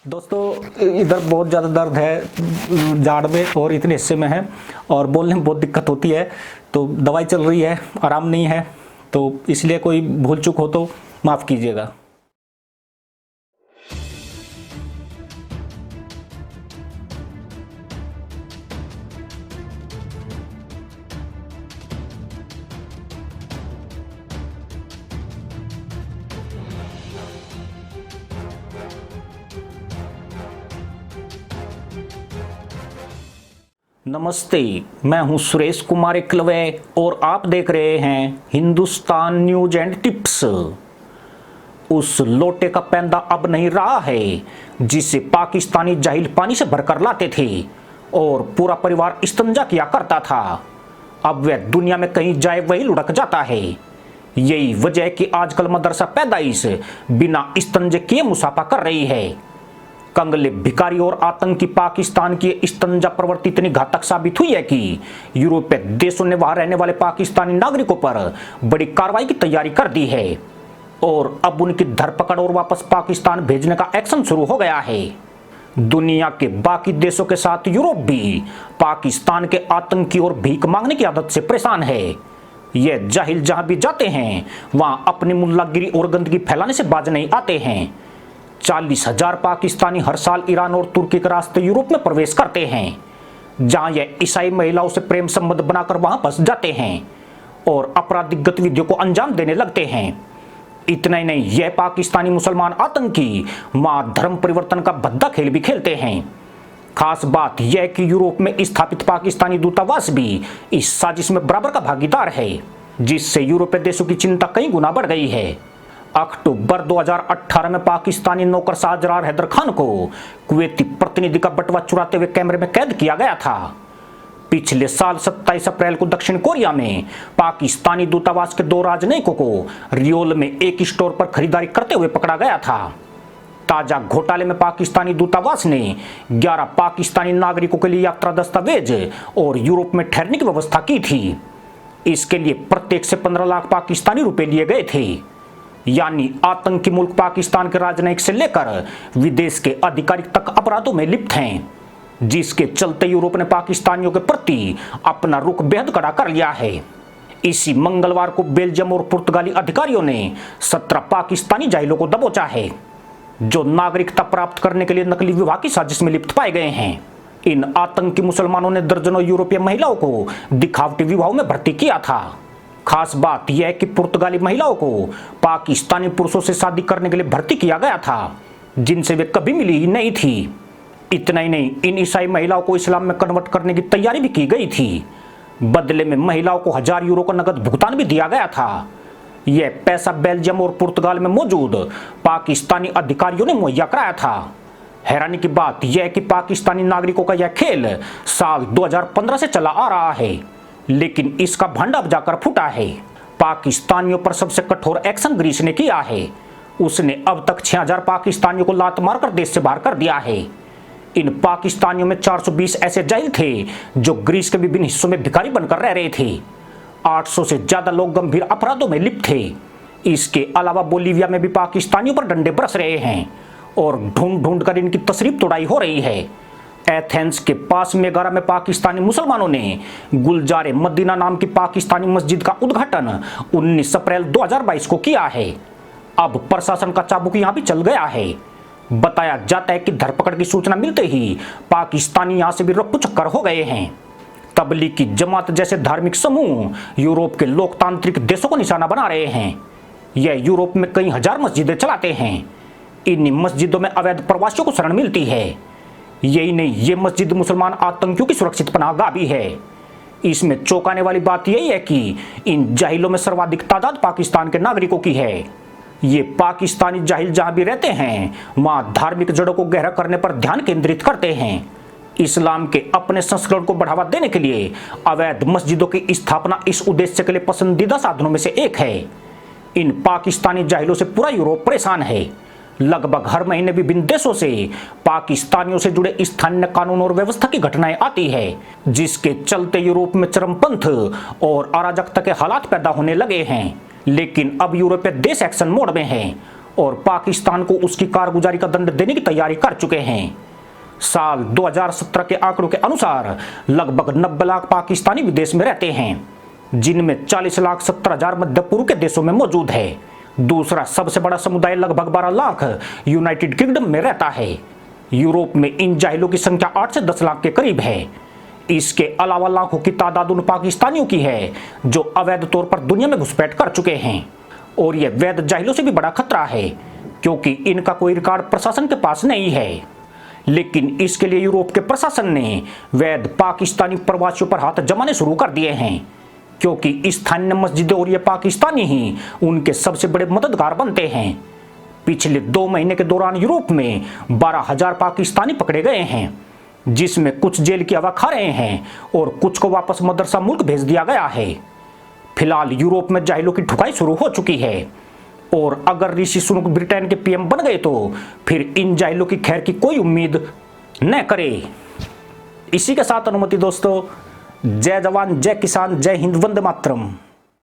दोस्तों इधर बहुत ज़्यादा दर्द है जाड़ में और इतने हिस्से में है और बोलने में बहुत दिक्कत होती है। तो दवाई चल रही है, आराम नहीं है, तो इसलिए कोई भूल चूक हो तो माफ़ कीजिएगा। नमस्ते, मैं हूं सुरेश कुमार एकलवे और आप देख रहे हैं हिंदुस्तान न्यूज एंड टिप्स। उस लोटे का पैंदा अब नहीं रहा है जिसे पाकिस्तानी जाहिल पानी से भरकर लाते थे और पूरा परिवार इस्तंजा किया करता था। अब वह दुनिया में कहीं जाए वही लुढ़क जाता है। यही वजह है कि आजकल मदरसा पैदाइश बिना इस्तंजे किए मुसाफा कर रही है। कंगले भिखारी और आतंकी पाकिस्तान की इस्तंजा प्रवृत्ति इतनी घातक साबित हुई है कि यूरोपीय देशों ने वहां रहने वाले पाकिस्तानी नागरिकों पर बड़ी कार्रवाई की तैयारी कर दी है और अब उनकी धरपकड़ और वापस पाकिस्तान भेजने का एक्शन शुरू हो गया है। दुनिया के बाकी देशों के साथ यूरोप भी पाकिस्तान के आतंकी और भीख मांगने की आदत से परेशान है। यह जाहिल जहां भी जाते हैं वहां अपनी मुल्लागिरी और गंदगी फैलाने से बाज नहीं आते हैं। 40,000 पाकिस्तानी हर साल ईरान और तुर्की के रास्ते यूरोप में प्रवेश करते हैं, जहां यह ईसाई महिलाओं से प्रेम संबंध बनाकर वहां फंस जाते हैं और आपराधिक गतिविधियों को अंजाम देने लगते हैं। इतना ही नहीं, यह पाकिस्तानी मुसलमान आतंकी वहां धर्म परिवर्तन का भद्दा खेल भी खेलते हैं। खास बात यह कि यूरोप में स्थापित पाकिस्तानी दूतावास भी इस साजिश में बराबर का भागीदार है, जिससे यूरोपीय देशों की चिंता कई गुना बढ़ गई है। अक्टूबर 2018 में पाकिस्तानी नौकरशाह अजरार हैदर खान को कुवैती प्रतिनिधि का बटुआ चुराते हुए कैमरे में कैद किया गया था। पिछले साल 27 अप्रैल को दक्षिण कोरिया में पाकिस्तानी दूतावास के 2 राजनयिकों को रियोल में एक स्टोर पर खरीदारी करते हुए पकड़ा गया था। ताजा घोटाले में पाकिस्तानी दूतावास ने 11 पाकिस्तानी नागरिकों के लिए यात्रा दस्तावेज और यूरोप में ठहरने की व्यवस्था की थी। इसके लिए प्रत्येक से 15 लाख पाकिस्तानी रुपए लिए गए थे। यानी आतंकी मुल्क पाकिस्तान के राजनयिक से लेकर विदेश के अधिकारी तक अपराधों में लिप्त हैं, जिसके चलते यूरोप ने पाकिस्तानियों के प्रति अपना रुख बेहद कड़ा कर लिया है। इसी मंगलवार को बेल्जियम और पुर्तगाली अधिकारियों ने 17 पाकिस्तानी जाहिलों को दबोचा है, जो नागरिकता प्राप्त करने के लिए नकली विवाह की साजिश में लिप्त पाए गए हैं। इन आतंकी मुसलमानों ने दर्जनों यूरोपीय महिलाओं को दिखावटी विवाहों में भर्ती किया था। खास बात यह है कि पुर्तगाली महिलाओं को पाकिस्तानी पुरुषों से शादी करने के लिए भर्ती किया गया था, जिनसे वे कभी मिली ही नहीं थी। इतना ही नहीं, इन ईसाई महिलाओं को इस्लाम में कन्वर्ट करने की तैयारी भी की गई थी। बदले में महिलाओं को 1000 यूरो का नकद भुगतान भी दिया गया था। यह पैसा बेल्जियम और पुर्तगाल में मौजूद पाकिस्तानी अधिकारियों ने मुहैया कराया था। हैरानी की बात यह है कि पाकिस्तानी नागरिकों का यह खेल साल 2015 से चला आ रहा है, लेकिन इसका भंडा अब जाकर फूटा है। पाकिस्तानियों पर सबसे कठोर एक्शन ग्रीस ने किया है। उसने अब तक 6000 पाकिस्तानियों को लात मारकर देश से बाहर कर दिया है। इन पाकिस्तानियों में 420 ऐसे जाहिल थे जो ग्रीस के विभिन्न हिस्सों में भिखारी बनकर रह रहे थे। 800 से ज्यादा लोग गंभीर अपराधों में लिप्त थे। इसके अलावा बोलीविया में भी पाकिस्तानियों पर डंडे बरस रहे हैं और ढूंढ ढूंढ कर इनकी तशरीफ तोड़ाई हो रही है। एथेंस के पास मेगारा में पाकिस्तानी मुसलमानों ने गुलजारे मदीना नाम की पाकिस्तानी मस्जिद का उद्घाटन 19 अप्रैल 2022 को किया है। अब प्रशासन का चाबुक यहां भी चल गया है। बताया जाता है कि धरपकड़ की सूचना मिलते ही पाकिस्तानी यहां से भी रफ्फू चक्कर हो गए हैं। तबलीगी जमात जैसे धार्मिक समूह यूरोप के लोकतांत्रिक देशों को निशाना बना रहे हैं। यह यूरोप में कई हजार मस्जिदें चलाते हैं। इन मस्जिदों में अवैध प्रवासियों को शरण मिलती है। यही नहीं, ये मस्जिद मुसलमान आतंकियों की सुरक्षित पनाहगाह भी है। इसमें चौंकाने वाली बात यही है कि इन जाहिलों में सर्वाधिक तादाद पाकिस्तान के नागरिकों की है। ये पाकिस्तानी जाहिल जहां भी रहते हैं वहां धार्मिक जड़ों को गहरा करने पर ध्यान केंद्रित करते हैं। इस्लाम के अपने संस्करण को बढ़ावा देने के लिए अवैध मस्जिदों की स्थापना इस उद्देश्य के लिए पसंदीदा साधनों में से एक है। इन पाकिस्तानी जाहिलों से पूरा यूरोप परेशान है। लगभग हर महीने विभिन्न देशों से पाकिस्तानियों से जुड़े स्थानीय कानून और व्यवस्था की घटनाएं आती है, जिसके चलते यूरोप में चरमपंथ और अराजकता के हालात पैदा होने लगे हैं। लेकिन अब यूरोपीय देश एक्शन मोड में हैं और पाकिस्तान को उसकी कारगुजारी का दंड देने की तैयारी कर चुके हैं। साल 2017 के आंकड़ों के अनुसार लगभग 90 लाख पाकिस्तानी विदेश में रहते हैं, जिनमें 40,70,000 मध्य पूर्व के देशों में मौजूद है। दूसरा सबसे बड़ा समुदाय लगभग 12 लाख यूनाइटेड किंगडम में रहता है। यूरोप में इन जाहिलों की संख्या 8 से 10 लाख के करीब है। इसके अलावा लाखों की तादाद उन पाकिस्तानियों की है जो अवैध तौर पर दुनिया में घुसपैठ कर चुके हैं, और यह वैध जाहिलों से भी बड़ा खतरा है क्योंकि इनका कोई रिकॉर्ड प्रशासन के पास नहीं है। लेकिन इसके लिए यूरोप के प्रशासन ने वैध पाकिस्तानी प्रवासियों पर हाथ जमाने शुरू कर दिए हैं, क्योंकि स्थानीय मस्जिदें और ये पाकिस्तानी ही उनके सबसे बड़े मददगार बनते हैं। पिछले 2 महीने के दौरान यूरोप में 12,000 पाकिस्तानी पकड़े गए हैं, जिसमें कुछ जेल की हवा खा रहे हैं और कुछ को वापस मदरसा मुल्क भेज दिया गया है। फिलहाल यूरोप में जाहिलों की ठुकाई शुरू हो चुकी है, और अगर ऋषि सुनक ब्रिटेन के पीएम बन गए तो फिर इन जाहिलों की खैर की कोई उम्मीद न करे। इसी के साथ अनुमति दोस्तों, जय जवान, जय किसान, जय हिंद, वंदे मातरम।